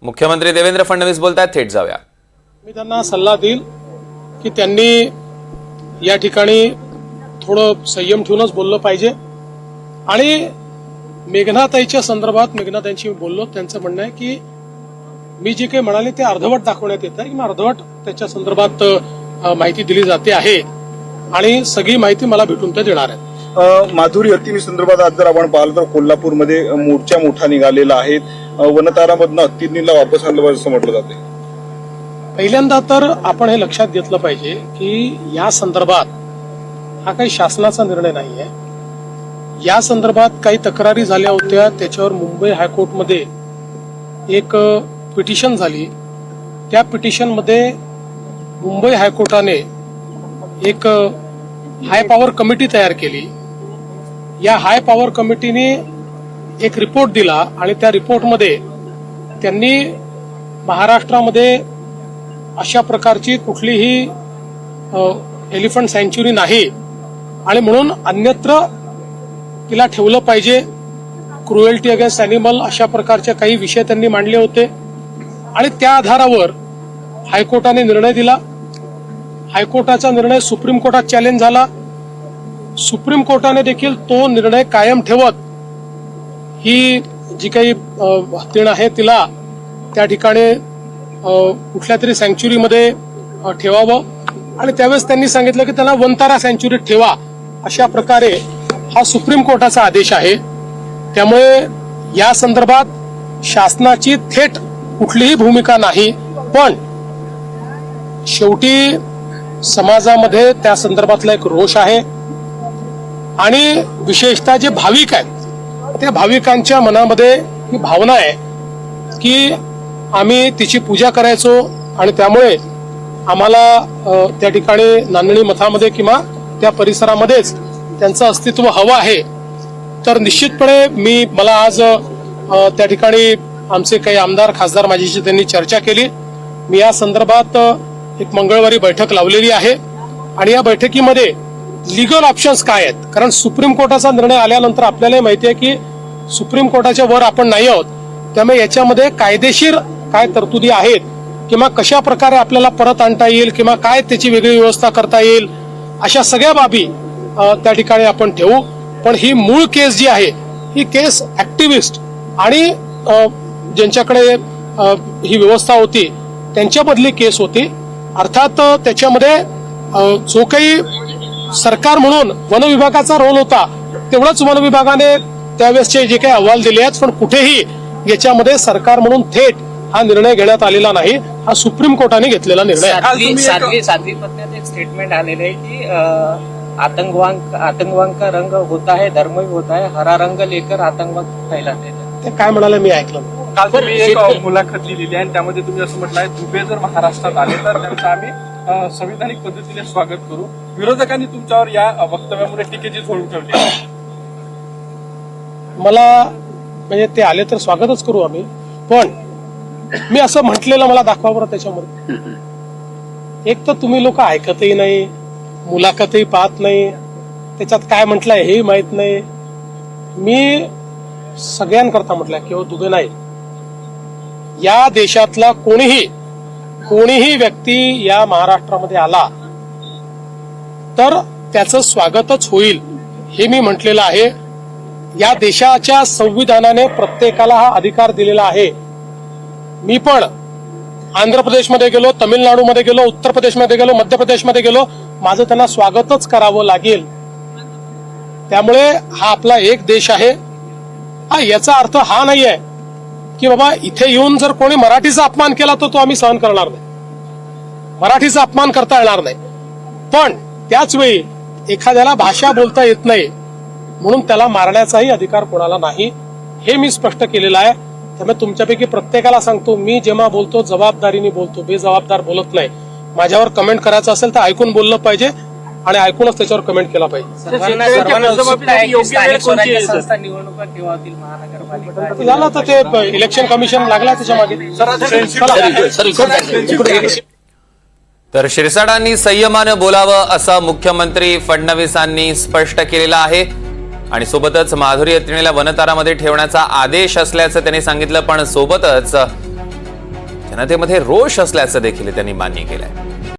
मुख्यमंत्री देवेंद्र फडणवीस बोलतात, थेट जाऊया। मी त्यांना सल्ला देईल की त्यांनी या ठिकाणी थोडं संयम ठेवूनच बोललं पाहिजे। आणि मेघनाताईच्या संदर्भात मेघनाताईंशी बोललो, त्यांचं म्हणणं आहे की मी जे काही म्हणाले ते अर्धवट दाखवण्यात येत आहे, की अर्धवट त्याच्या संदर्भात माहिती दिली जाते आहे आणि सगळी माहिती मला भेटून ते देणार आहे। माधुरी हत्ती संदर्भात आज जर आपण पाहिलं तर कोल्हापूरमध्ये मोर्चा मोठा निघालेला आहे। वनतारामधनं हत्तींनीला वापस आणलं असं म्हटलं जाते। पहिल्यांदा तर आपण हे लक्षात घेतलं पाहिजे की या संदर्भात हा काही शासनाचा निर्णय नाहीये। या संदर्भात काही तक्रारी झाल्या होत्या, त्याच्यावर मुंबई हायकोर्टमध्ये एक पिटिशन झाली। त्या पिटिशनमध्ये मुंबई हायकोर्टाने एक हाय पॉवर कमिटी तयार केली। या हाय पॉवर कमिटीने एक रिपोर्ट दिला आणि त्या रिपोर्टमध्ये त्यांनी महाराष्ट्रामध्ये अशा प्रकारची कुठलीही एलिफंट सँच्युरी नाही आणि म्हणून अन्यत्र तिला ठेवलं पाहिजे। क्रुएल्टी अगेन्स्ट ॲनिमल अशा प्रकारचे काही विषय त्यांनी मांडले होते आणि त्या आधारावर हायकोर्टाने निर्णय दिला। हायकोर्टाचा निर्णय सुप्रीम कोर्टात चॅलेंज झाला। सुप्रीम कोर्टाने देखील तो निर्णय कायम ठेवत ही जी काही हत्तीण आहे तिला त्या ठिकाणी कुठल्या तरी सँच्युरीमध्ये ठेवावं आणि त्यावेळेस त्यांनी सांगितलं की त्यांना वनतारा सँच्युरीत ठेवा, अशा प्रकारे हा सुप्रीम कोर्टाचा आदेश आहे। त्यामुळे या संदर्भात शासनाची थेट कुठलीही भूमिका नाही, पण शेवटी समाजामध्ये त्या संदर्भातला एक रोष आहे आणि विशेषतः जे भाविक आहेत त्या भाविकांच्या मनामध्ये ही भावना आहे की आम्ही तिची पूजा करायचो आणि त्यामुळे आम्हाला त्या ठिकाणी नांदणी मठामध्ये किंवा त्या परिसरामध्येच त्यांचं अस्तित्व हवं आहे। तर निश्चितपणे मला आज त्या ठिकाणी आमचे काही आमदार खासदार माझ्याशी त्यांनी चर्चा केली। मी या संदर्भात एक मंगळवारी बैठक लावलेली आहे आणि या बैठकीमध्ये लीगल ऑप्शन्स काय आहेत, कारण सुप्रीम कोर्टाचा निर्णय आल्यानंतर आपल्याला माहिती आहे की सुप्रीम कोर्टाच्या वर आपण नाही आहोत। त्यामुळे याच्यामध्ये कायदेशीर काय तरतुदी आहेत किंवा कशा प्रकारे आपल्याला परत आणता येईल किंवा काय त्याची वेगळी व्यवस्था करता येईल, अशा सगळ्या बाबी त्या ठिकाणी आपण ठेवू। पण ही मूळ केस जी आहे ही केस ऍक्टिव्हिस्ट आणि ज्यांच्याकडे ही व्यवस्था होती त्यांच्यामधली केस होती। अर्थात त्याच्यामध्ये जो काही सरकार म्हणून वन विभागाचा रोल होता तेवढाच वन विभागाने त्यावेळेसचे जे काही अहवाल दिले आहेत, पण कुठेही याच्यामध्ये सरकार म्हणून थेट हा निर्णय घेण्यात आलेला नाही। हा सुप्रीम कोर्टाने घेतलेला निर्णय आहे। सातवी पत्न्यात एक स्टेटमेंट आलेलं आहे की आतंकवाद का रंग होता है, धर्म भी होता है, हरा रंग लेकर आतंकवाद फैलाते हैं। ते काय म्हणाले मी ऐकलं। काल तुम्ही एक मुलाखत लिहिलेली आहे आणि त्यामध्ये तुम्ही असं म्हटलंय दुबे जर महाराष्ट्रात आले तर त्यांचं आम्ही संविधानिक पद्धतीने स्वागत करू। विरोधकांनी तुमच्यावर या वक्तव्यामुळे टीकेची झोड उठवली। मला म्हणजे ते आले तर स्वागतच करू आम्ही, पण मी असं म्हटलेलं मला दाखवा बरं त्याच्यामध्ये। एक तर तुम्ही लोक ऐकतही नाही, मुलाखतही पाहत नाही, त्याच्यात काय म्हटलंय हेही माहित नाही। मी सगळ्यांकरता म्हटलंय किंवा दुबे नाही, या देशातला कोणीही व्यक्ती या महाराष्ट्रामध्ये आला तर त्याचं स्वागतच होईल हे मी म्हटलेलं आहे। या देशाच्या संविधानाने प्रत्येकाला हा अधिकार दिलेला आहे। मी पण आंध्र प्रदेशमध्ये गेलो, तमिळनाडूमध्ये गेलो, उत्तर प्रदेशमध्ये गेलो, मध्य प्रदेशमध्ये गेलो, माझं त्यांना स्वागतच करावं लागेल। त्यामुळे हा आपला एक देश आहे। हा याचा अर्थ हा नाहीये की बाबा इथे येऊन जर कोणी मराठीचा अपमान केला तर तो आम्ही सहन करणार नाही, मराठीचा अपमान करता येणार नाही। पण त्याच वेळी एखाद्याला भाषा बोलता येत नाही म्हणून त्याला मारण्याचाही अधिकार कोणाला नाही, हे मी स्पष्ट केलेलं आहे। त्यामुळे तुमच्यापैकी प्रत्येकाला सांगतो, मी जेव्हा बोलतो जबाबदारीने बोलतो, बेजबाबदार बोलत नाही। माझ्यावर कमेंट करायचं असेल तर ऐकून बोललं पाहिजे आणि ऐकूनच त्याच्यावर कमेंट केला पाहिजे। झालं तर ते इलेक्शन कमिशन लागला त्याच्या मागे। तर शिरसाटांनी संयमानं बोलावं असं मुख्यमंत्री फडणवीसांनी स्पष्ट केलेलं आहे आणि सोबतच माधुरी हत्तीणीला वनतारामध्ये ठेवण्याचा आदेश असल्याचं त्यांनी सांगितलं। पण सोबतच जनतेमध्ये रोष असल्याचं देखील त्यांनी मान्य केलंय.